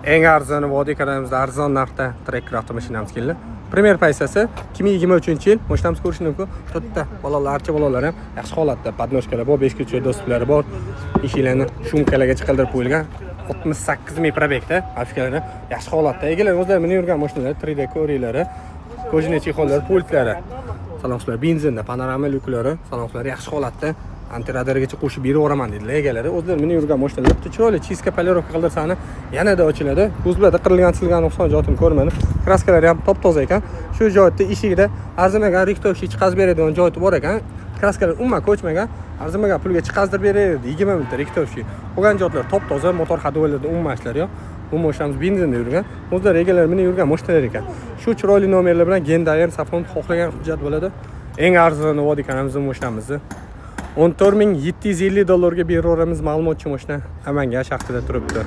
Eng arzon Vodiy kanalımızda arzon narxda Tracker avtomashinamiz keldi. Primer paysasi 2023-yil mashinamiz ko'rishni mumkin. To'rtta bolalar, archa bolalar ham yaxshi holatda, podnoshkalar bor, 5 kuchli do'stlari bor. Eshiklarni shumkalarga qildirib qo'yilgan. 68 ming probekda, afiskalari yaxshi holatda. Egalar o'zlari minib yurgan mashinalar, 3D ko'riklari, kojine chexollar, pultlari. Salonchilar benzinda, panorama lyuklari, salonchilar yaxshi holatda. Antiradargacha qo'shib beraveraman dedilar egalari. O'zlari minib yurgan mashinalar bitta chiroyli chiska polirovka qildirsani yanada ochiladi. Ko'zlarda qirilgan silgan nuqson joyini ko'rmadim. Kraskalari ham top-toza ekan. Shu joyda eshigida arzimagan riktovshi chiqazib beradigan joyi bor ekan. Kraskalar umuman ko'chmagan. Arzimagan pulga chiqazdirib beradi 20 mingta riktovshi. Qolgan joylar top-toza, motor hadovalarda umuman ishlar yo'q. Bu mashinamiz benzinda yurgan. O'zlari egalari minib yurgan mashinalar ekan. Shu chiroyli nomerlar bilan Gendayer Safon xohlagan hujjat bo'ladi. Eng arzon Vodiy kanalimizdagi mashinamizni $14,750 beraveramiz. Ma'lumotchi mashina Amanga shaxtida turibdi.